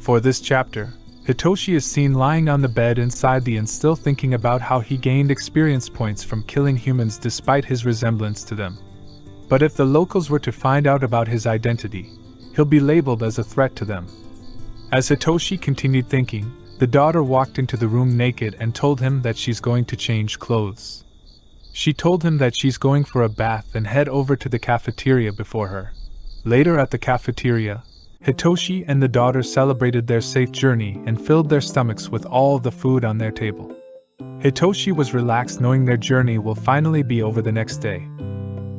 Before this chapter, Hitoshi is seen lying on the bed inside the inn still thinking about how he gained experience points from killing humans despite his resemblance to them. But if the locals were to find out about his identity, he'll be labeled as a threat to them. As Hitoshi continued thinking, the daughter walked into the room naked and told him that she's going to change clothes. She told him that she's going for a bath and head over to the cafeteria before her. Later at the cafeteria, Hitoshi and the daughter celebrated their safe journey and filled their stomachs with all of the food on their table. Hitoshi was relaxed knowing their journey will finally be over the next day.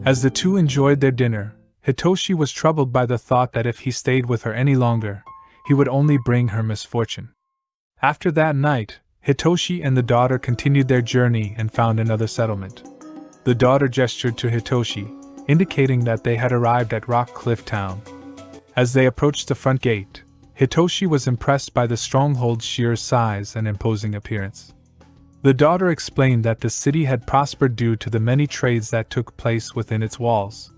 As the two enjoyed their dinner, Hitoshi was troubled by the thought that if he stayed with her any longer, he would only bring her misfortune. After that night, Hitoshi and the daughter continued their journey and found another settlement. The daughter gestured to Hitoshi, indicating that they had arrived at Rock Cliff Town. As they approached the front gate, Hitoshi was impressed by the stronghold's sheer size and imposing appearance. The daughter explained that the city had prospered due to the many trades that took place within its walls.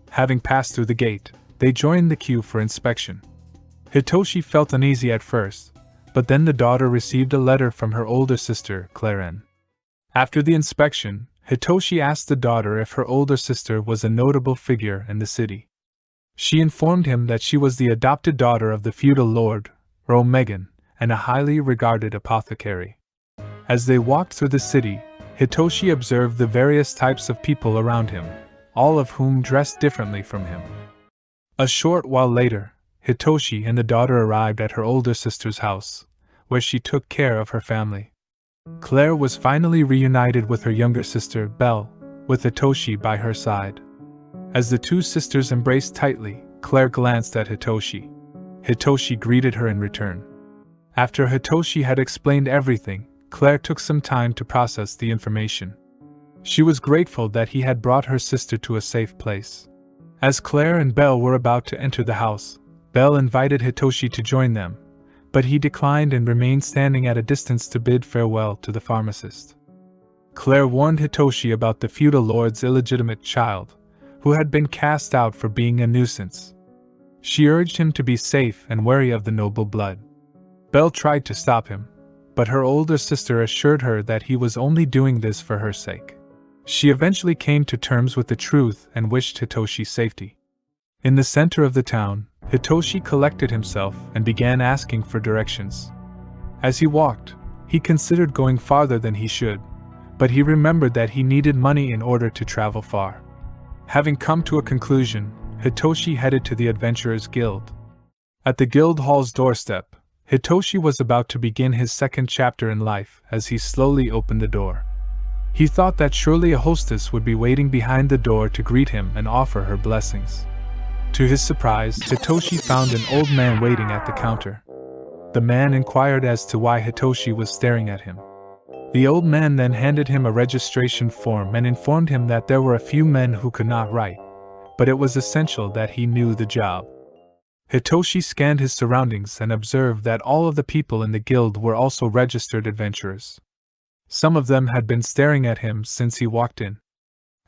Having passed through the gate, they joined the queue for inspection. Hitoshi felt uneasy at first, but then the daughter received a letter from her older sister, Claren. After the inspection, Hitoshi asked the daughter if her older sister was a notable figure in the city. She informed him that she was the adopted daughter of the feudal lord, Earl Megan, and a highly regarded apothecary. As they walked through the city, Hitoshi observed the various types of people around him, all of whom dressed differently from him. A short while later, Hitoshi and the daughter arrived at her older sister's house, where she took care of her family. Claire was finally reunited with her younger sister, Belle, with Hitoshi by her side. As the two sisters embraced tightly, Claire glanced at Hitoshi. Hitoshi greeted her in return. After Hitoshi had explained everything, Claire took some time to process the information. She was grateful that he had brought her sister to a safe place. As Claire and Belle were about to enter the house, Belle invited Hitoshi to join them, but he declined and remained standing at a distance to bid farewell to the pharmacist. Claire warned Hitoshi about the feudal lord's illegitimate child, who had been cast out for being a nuisance. She urged him to be safe and wary of the noble blood. Belle tried to stop him, but her older sister assured her that he was only doing this for her sake. She eventually came to terms with the truth and wished Hitoshi safety. In the center of the town, Hitoshi collected himself and began asking for directions. As he walked, he considered going farther than he should, but he remembered that he needed money in order to travel far. Having come to a conclusion, Hitoshi headed to the Adventurers Guild. At the guild hall's doorstep, Hitoshi was about to begin his second chapter in life as he slowly opened the door. He thought that surely a hostess would be waiting behind the door to greet him and offer her blessings. To his surprise, Hitoshi found an old man waiting at the counter. The man inquired as to why Hitoshi was staring at him. The old man then handed him a registration form and informed him that there were a few men who could not write, but it was essential that he knew the job. Hitoshi scanned his surroundings and observed that all of the people in the guild were also registered adventurers. Some of them had been staring at him since he walked in.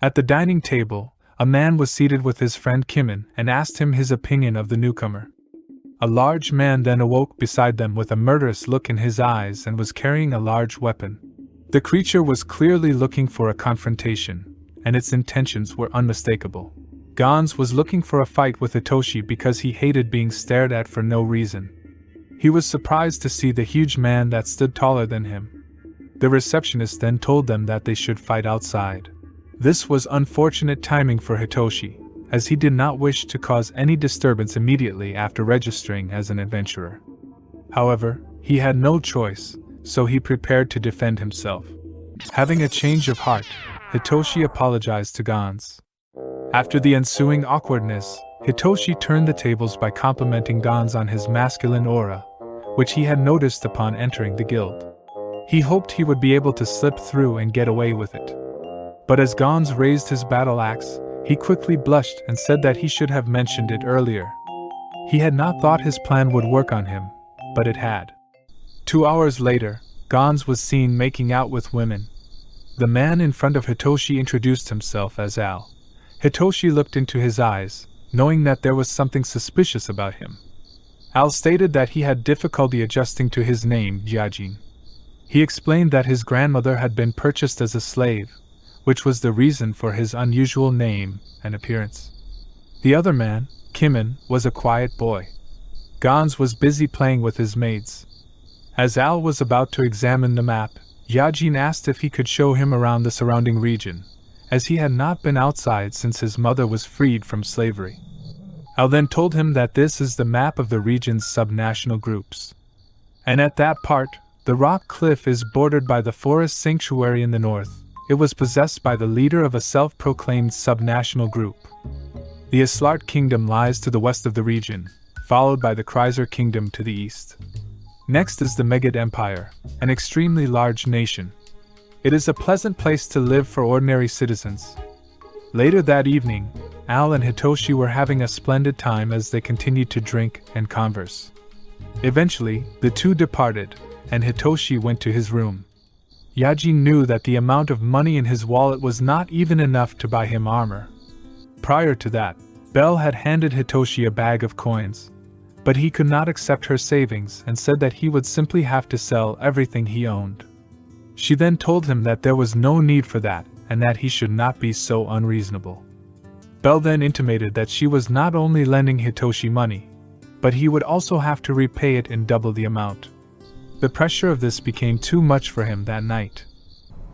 At the dining table, a man was seated with his friend Kimin and asked him his opinion of the newcomer. A large man then awoke beside them with a murderous look in his eyes and was carrying a large weapon. The creature was clearly looking for a confrontation, and its intentions were unmistakable. Gans was looking for a fight with Hitoshi because he hated being stared at for no reason. He was surprised to see the huge man that stood taller than him. The receptionist then told them that they should fight outside. This was unfortunate timing for Hitoshi, as he did not wish to cause any disturbance immediately after registering as an adventurer. However, he had no choice, so he prepared to defend himself. Having a change of heart, Hitoshi apologized to Gans. After the ensuing awkwardness, Hitoshi turned the tables by complimenting Gans on his masculine aura, which he had noticed upon entering the guild. He hoped he would be able to slip through and get away with it. But as Gans raised his battle axe, he quickly blushed and said that he should have mentioned it earlier. He had not thought his plan would work on him, but it had. 2 hours later, Gans was seen making out with women. The man in front of Hitoshi introduced himself as Al. Hitoshi looked into his eyes, knowing that there was something suspicious about him. Al stated that he had difficulty adjusting to his name, Yajin. He explained that his grandmother had been purchased as a slave, which was the reason for his unusual name and appearance. The other man, Kimin, was a quiet boy. Gans was busy playing with his maids. As Al was about to examine the map, Yajin asked if he could show him around the surrounding region, as he had not been outside since his mother was freed from slavery. Al then told him that this is the map of the region's subnational groups. And at that part, the rock cliff is bordered by the forest sanctuary in the north. It was possessed by the leader of a self-proclaimed subnational group. The Islart Kingdom lies to the west of the region, followed by the Kreiser Kingdom to the east. Next is the Megid Empire, an extremely large nation. It is a pleasant place to live for ordinary citizens. Later that evening, Al and Hitoshi were having a splendid time as they continued to drink and converse. Eventually, the two departed, and Hitoshi went to his room. Yajin knew that the amount of money in his wallet was not even enough to buy him armor. Prior to that, Belle had handed Hitoshi a bag of coins, but he could not accept her savings and said that he would simply have to sell everything he owned. She then told him that there was no need for that and that he should not be so unreasonable. Belle then intimated that she was not only lending Hitoshi money, but he would also have to repay it in double the amount. The pressure of this became too much for him that night.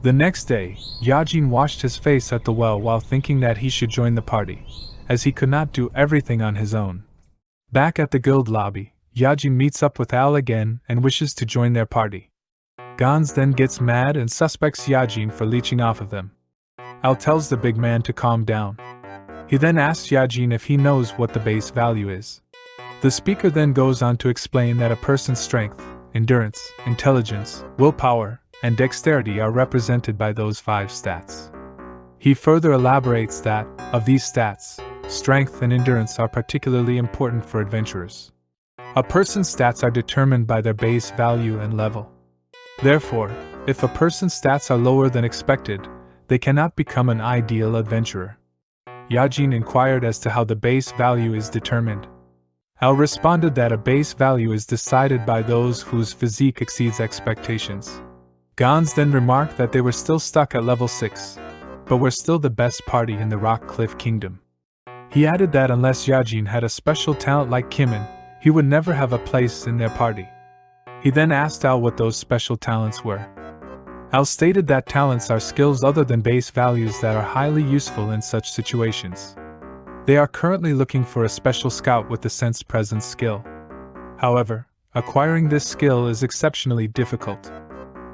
The next day, Yajin washed his face at the well while thinking that he should join the party, as he could not do everything on his own. Back at the guild lobby, Yajin meets up with Al again and wishes to join their party. Gans then gets mad and suspects Yajin for leeching off of them. Al tells the big man to calm down. He then asks Yajin if he knows what the base value is. The speaker then goes on to explain that a person's strength, endurance, intelligence, willpower, and dexterity are represented by those 5 stats. He further elaborates that, of these stats, strength and endurance are particularly important for adventurers. A person's stats are determined by their base value and level. Therefore, if a person's stats are lower than expected, they cannot become an ideal adventurer. Yajin inquired as to how the base value is determined. Al responded that a base value is decided by those whose physique exceeds expectations. Gans then remarked that they were still stuck at level 6, but were still the best party in the Rock Cliff Kingdom. He added that unless Yajin had a special talent like Kimin, he would never have a place in their party. He then asked Al what those special talents were. Al stated that talents are skills other than base values that are highly useful in such situations. They are currently looking for a special scout with the sense presence skill. However, acquiring this skill is exceptionally difficult.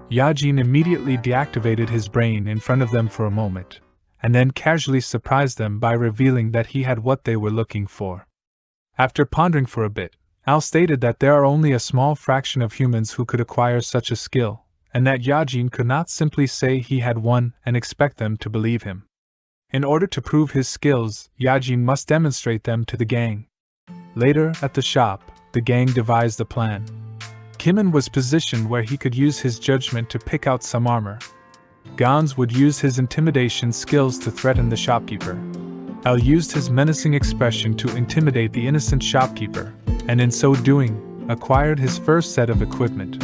Yajin immediately deactivated his brain in front of them for a moment, and then casually surprised them by revealing that he had what they were looking for. After pondering for a bit, Al stated that there are only a small fraction of humans who could acquire such a skill, and that Yajin could not simply say he had one and expect them to believe him. In order to prove his skills, Yajin must demonstrate them to the gang. Later, at the shop, the gang devised a plan. Kimin was positioned where he could use his judgment to pick out some armor. Gans would use his intimidation skills to threaten the shopkeeper. Al used his menacing expression to intimidate the innocent shopkeeper, and in so doing, acquired his first set of equipment.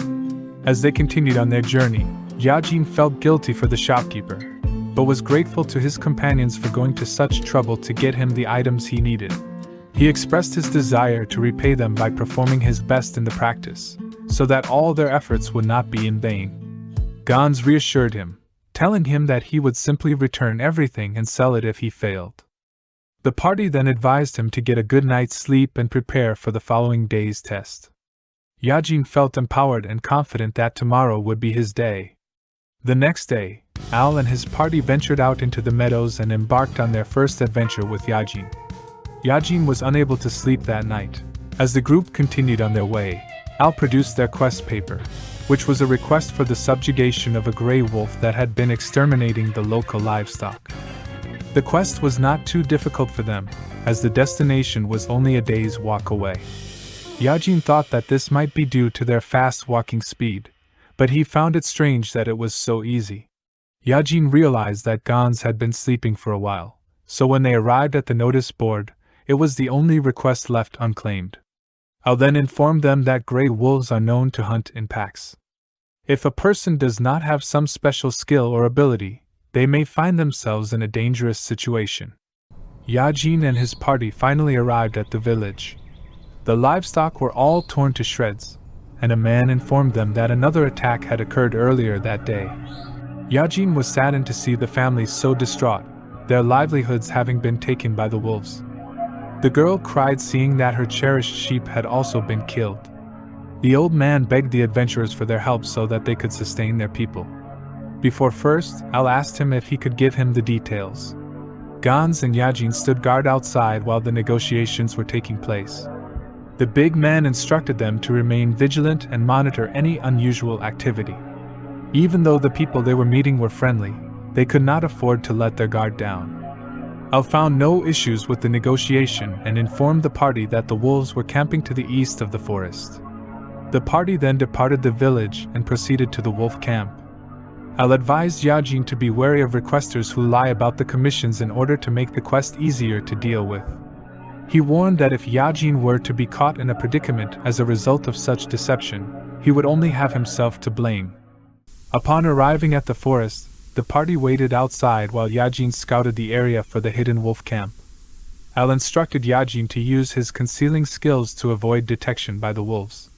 As they continued on their journey, Yajin felt guilty for the shopkeeper, but was grateful to his companions for going to such trouble to get him the items he needed. He expressed his desire to repay them by performing his best in the practice, so that all their efforts would not be in vain. Gans reassured him, telling him that he would simply return everything and sell it if he failed. The party then advised him to get a good night's sleep and prepare for the following day's test. Yajin felt empowered and confident that tomorrow would be his day. The next day, Al and his party ventured out into the meadows and embarked on their first adventure with Yajin. Yajin was unable to sleep that night. As the group continued on their way, Al produced their quest paper, which was a request for the subjugation of a gray wolf that had been exterminating the local livestock. The quest was not too difficult for them, as the destination was only a day's walk away. Yajin thought that this might be due to their fast walking speed, but he found it strange that it was so easy. Yajin realized that Gans had been sleeping for a while, so when they arrived at the notice board, it was the only request left unclaimed. I'll then inform them that gray wolves are known to hunt in packs. If a person does not have some special skill or ability, they may find themselves in a dangerous situation. Yajin and his party finally arrived at the village. The livestock were all torn to shreds, and a man informed them that another attack had occurred earlier that day. Yajin was saddened to see the families so distraught, their livelihoods having been taken by the wolves. The girl cried seeing that her cherished sheep had also been killed. The old man begged the adventurers for their help so that they could sustain their people. Before first, Al asked him if he could give him the details. Gans and Yajin stood guard outside while the negotiations were taking place. The big man instructed them to remain vigilant and monitor any unusual activity. Even though the people they were meeting were friendly, they could not afford to let their guard down. Al found no issues with the negotiation and informed the party that the wolves were camping to the east of the forest. The party then departed the village and proceeded to the wolf camp. Al advised Yajin to be wary of requesters who lie about the commissions in order to make the quest easier to deal with. He warned that if Yajin were to be caught in a predicament as a result of such deception, he would only have himself to blame. Upon arriving at the forest, the party waited outside while Yajin scouted the area for the hidden wolf camp. Al instructed Yajin to use his concealing skills to avoid detection by the wolves.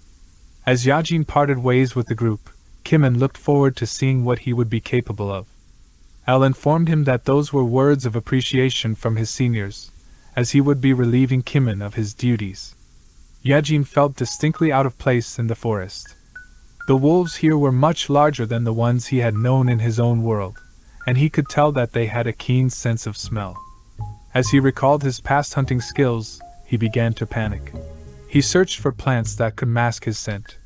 As Yajin parted ways with the group, Kimin looked forward to seeing what he would be capable of. Al informed him that those were words of appreciation from his seniors, as he would be relieving Kimin of his duties. Yajin felt distinctly out of place in the forest. The wolves here were much larger than the ones he had known in his own world, and he could tell that they had a keen sense of smell. As he recalled his past hunting skills, he began to panic. He searched for plants that could mask his scent.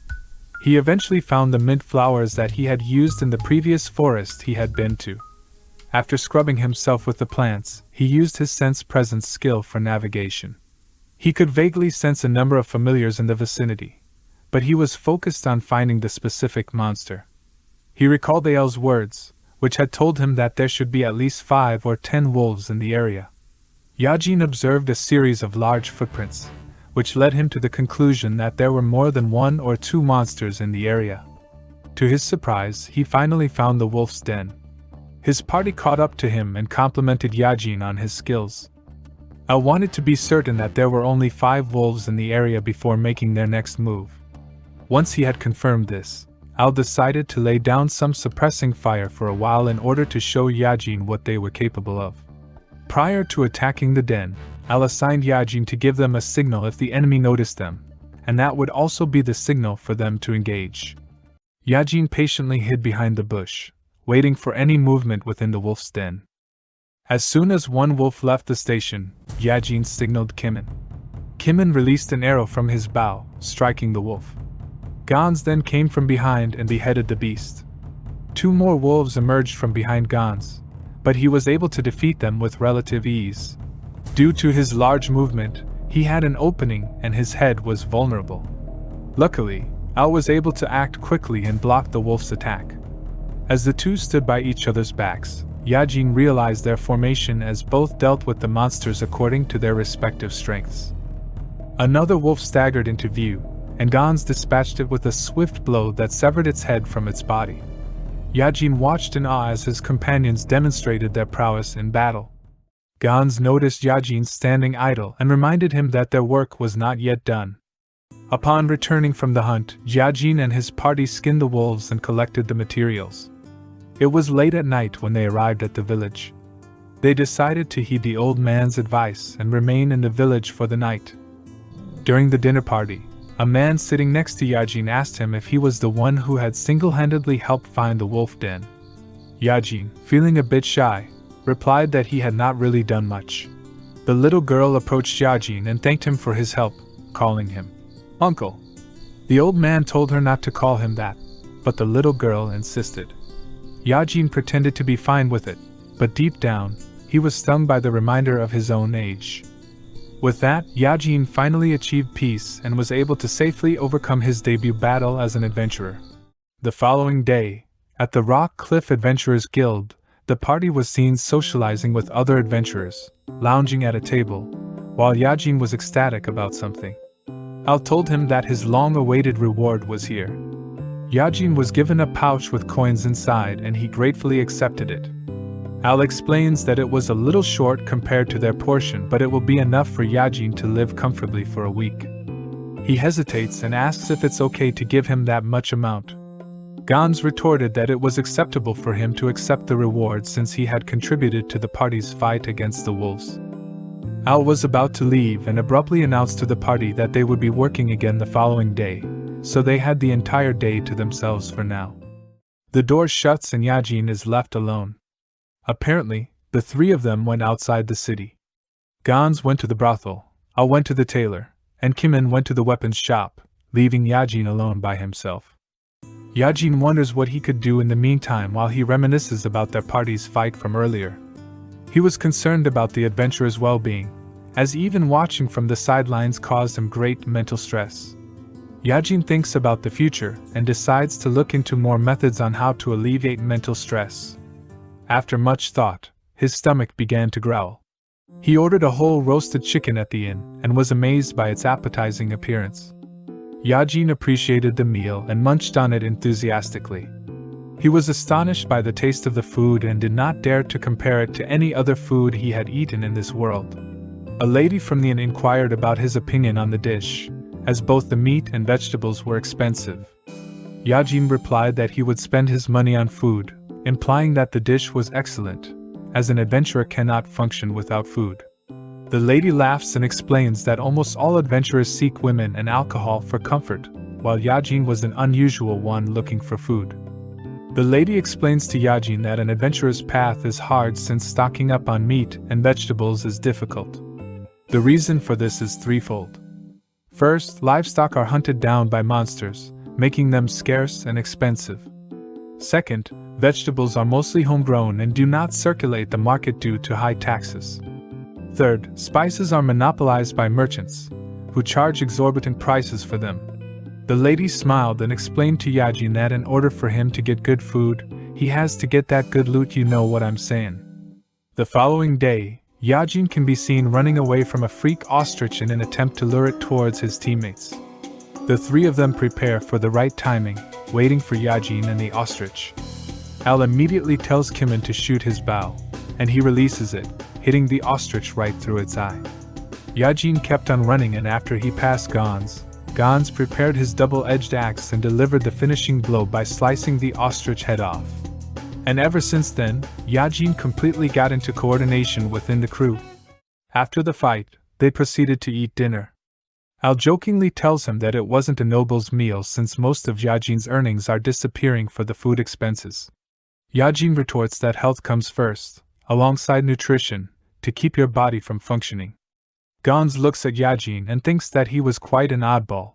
He eventually found the mint flowers that he had used in the previous forest he had been to. After scrubbing himself with the plants, he used his sense presence skill for navigation. He could vaguely sense a number of familiars in the vicinity, but he was focused on finding the specific monster. He recalled Ael's words, which had told him that there should be at least 5 or 10 wolves in the area. Yajin observed a series of large footprints, which led him to the conclusion that there were more than 1 or 2 monsters in the area. To his surprise, he finally found the wolf's den. His party caught up to him and complimented Yajin on his skills. Al wanted to be certain that there were only 5 wolves in the area before making their next move. Once he had confirmed this, Al decided to lay down some suppressing fire for a while in order to show Yajin what they were capable of. Prior to attacking the den, Al assigned Yajin to give them a signal if the enemy noticed them, and that would also be the signal for them to engage. Yajin patiently hid behind the bush, waiting for any movement within the wolf's den. As soon as one wolf left the station, Yajin signaled Kimin. Kimin released an arrow from his bow, striking the wolf. Gans then came from behind and beheaded the beast. 2 more wolves emerged from behind Gans, but he was able to defeat them with relative ease. Due to his large movement, he had an opening and his head was vulnerable. Luckily, Al was able to act quickly and block the wolf's attack. As the two stood by each other's backs, Yajin realized their formation as both dealt with the monsters according to their respective strengths. Another wolf staggered into view, and Gans dispatched it with a swift blow that severed its head from its body. Yajin watched in awe as his companions demonstrated their prowess in battle. Gans noticed Yajin standing idle and reminded him that their work was not yet done. Upon returning from the hunt, Yajin and his party skinned the wolves and collected the materials. It was late at night when they arrived at the village. They decided to heed the old man's advice and remain in the village for the night. During the dinner party, a man sitting next to Yajin asked him if he was the one who had single-handedly helped find the wolf den. Yajin, feeling a bit shy, replied that he had not really done much. The little girl approached Yajin and thanked him for his help, calling him Uncle. The old man told her not to call him that, but the little girl insisted. Yajin pretended to be fine with it, but deep down, he was stung by the reminder of his own age. With that, Yajin finally achieved peace and was able to safely overcome his debut battle as an adventurer. The following day, at the Rock Cliff Adventurers Guild, the party was seen socializing with other adventurers, lounging at a table, while Yajin was ecstatic about something. Al told him that his long-awaited reward was here. Yajin was given a pouch with coins inside and he gratefully accepted it. Al explains that it was a little short compared to their portion, but it will be enough for Yajin to live comfortably for a week. He hesitates and asks if it's okay to give him that much amount. Gans retorted that it was acceptable for him to accept the reward since he had contributed to the party's fight against the wolves. Al was about to leave and abruptly announced to the party that they would be working again the following day, so they had the entire day to themselves for now. The door shuts and Yajin is left alone. Apparently, the three of them went outside the city. Gans went to the brothel, Al went to the tailor, and Kimin went to the weapons shop, leaving Yajin alone by himself. Yajin wonders what he could do in the meantime while he reminisces about their party's fight from earlier. He was concerned about the adventurer's well-being, as even watching from the sidelines caused him great mental stress. Yajin thinks about the future and decides to look into more methods on how to alleviate mental stress. After much thought, his stomach began to growl. He ordered a whole roasted chicken at the inn and was amazed by its appetizing appearance. Yajin appreciated the meal and munched on it enthusiastically. He was astonished by the taste of the food and did not dare to compare it to any other food he had eaten in this world. A lady from the inn inquired about his opinion on the dish, as both the meat and vegetables were expensive. Yajin replied that he would spend his money on food, implying that the dish was excellent, as an adventurer cannot function without food. The lady laughs and explains that almost all adventurers seek women and alcohol for comfort, while Yajin was an unusual one looking for food. The lady explains to Yajin that an adventurer's path is hard since stocking up on meat and vegetables is difficult. The reason for this is threefold. First, livestock are hunted down by monsters, making them scarce and expensive. Second, vegetables are mostly homegrown and do not circulate the market due to high taxes. Third, spices are monopolized by merchants, who charge exorbitant prices for them. The lady smiled and explained to Yajin that in order for him to get good food, he has to get that good loot, you know what I'm saying. The following day, Yajin can be seen running away from a freak ostrich in an attempt to lure it towards his teammates. The three of them prepare for the right timing, waiting for Yajin and the ostrich. Al immediately tells Kimin to shoot his bow, and he releases it, hitting the ostrich right through its eye. Yajin kept on running, and after he passed Gans prepared his double-edged axe and delivered the finishing blow by slicing the ostrich head off. And ever since then, Yajin completely got into coordination within the crew. After the fight, they proceeded to eat dinner. Al jokingly tells him that it wasn't a noble's meal since most of Yajin's earnings are disappearing for the food expenses. Yajin retorts that health comes first, alongside nutrition, to keep your body from functioning. Gans looks at Yajin and thinks that he was quite an oddball.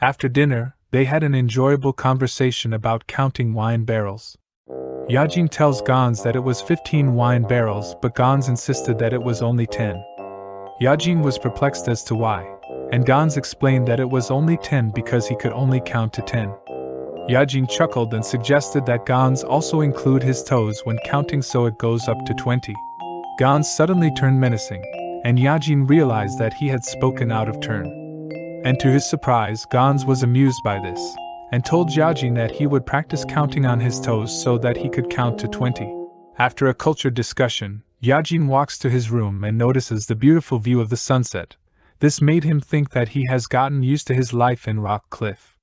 After dinner, they had an enjoyable conversation about counting wine barrels. Yajin tells Gans that it was 15 wine barrels, but Gans insisted that it was only 10. Yajin was perplexed as to why, and Gans explained that it was only 10 because he could only count to 10. Yajin chuckled and suggested that Gans also include his toes when counting so it goes up to 20. Gans suddenly turned menacing, and Yajin realized that he had spoken out of turn. And to his surprise, Gans was amused by this, and told Yajin that he would practice counting on his toes so that he could count to 20. After a cultured discussion, Yajin walks to his room and notices the beautiful view of the sunset. This made him think that he has gotten used to his life in Rock Cliff.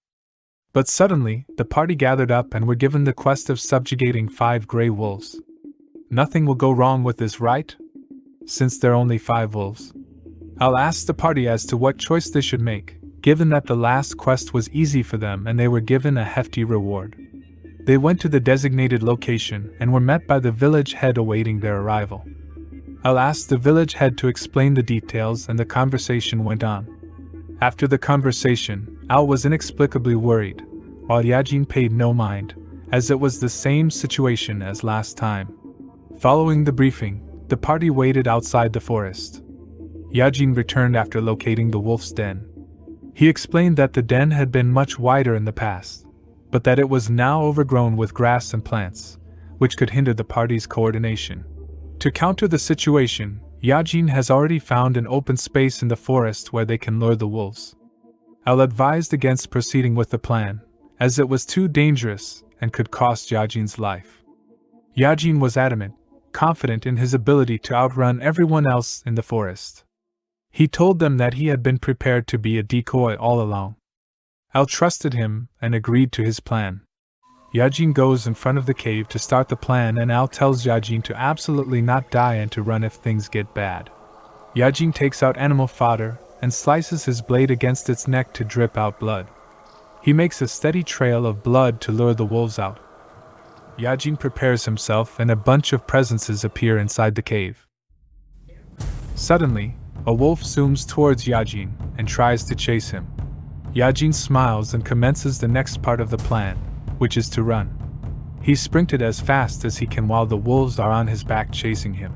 But suddenly, the party gathered up and were given the quest of subjugating 5 gray wolves. Nothing will go wrong with this, right? Since there are only 5 wolves. I'll ask the party as to what choice they should make, given that the last quest was easy for them and they were given a hefty reward. They went to the designated location and were met by the village head awaiting their arrival. I'll ask the village head to explain the details and the conversation went on. After the conversation, Al was inexplicably worried, while Yajin paid no mind, as it was the same situation as last time. Following the briefing, the party waited outside the forest. Yajin returned after locating the wolf's den. He explained that the den had been much wider in the past, but that it was now overgrown with grass and plants, which could hinder the party's coordination. To counter the situation, Yajin has already found an open space in the forest where they can lure the wolves. Al advised against proceeding with the plan, as it was too dangerous and could cost Yajin's life. Yajin was adamant, confident in his ability to outrun everyone else in the forest. He told them that he had been prepared to be a decoy all along. Al trusted him and agreed to his plan. Yajin goes in front of the cave to start the plan, and Al tells Yajin to absolutely not die and to run if things get bad. Yajin takes out animal fodder and slices his blade against its neck to drip out blood. He makes a steady trail of blood to lure the wolves out. Yajin prepares himself and a bunch of presences appear inside the cave. Suddenly, a wolf zooms towards Yajin and tries to chase him. Yajin smiles and commences the next part of the plan, which is to run. He sprinted as fast as he can while the wolves are on his back chasing him.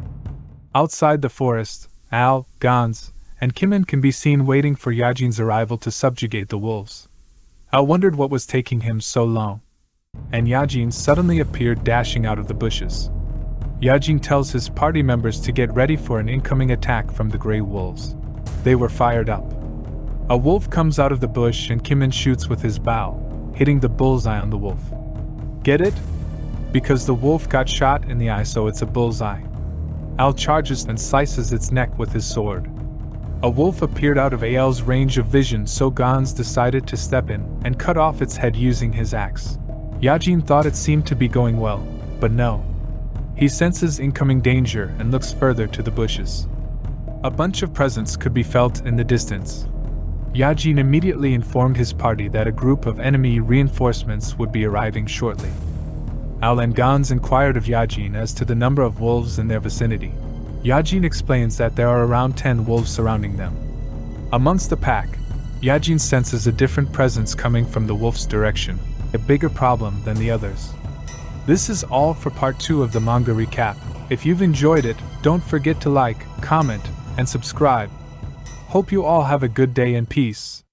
Outside the forest, Al, Gans, and Kimin can be seen waiting for Yajin's arrival to subjugate the wolves. Al wondered what was taking him so long, and Yajin suddenly appeared dashing out of the bushes. Yajin tells his party members to get ready for an incoming attack from the Grey Wolves. They were fired up. A wolf comes out of the bush and Kimin shoots with his bow, hitting the bullseye on the wolf. Get it? Because the wolf got shot in the eye, so it's a bullseye. Al charges and slices its neck with his sword. A wolf appeared out of Al's range of vision, so Gans decided to step in and cut off its head using his axe. Yajin thought it seemed to be going well, but no. He senses incoming danger and looks further to the bushes. A bunch of presents could be felt in the distance. Yajin immediately informed his party that a group of enemy reinforcements would be arriving shortly. Al and Gans inquired of Yajin as to the number of wolves in their vicinity. Yajin explains that there are around 10 wolves surrounding them. Amongst the pack, Yajin senses a different presence coming from the wolf's direction, a bigger problem than the others. This is all for part 2 of the manga recap. If you've enjoyed it, don't forget to like, comment, and subscribe. Hope you all have a good day and peace.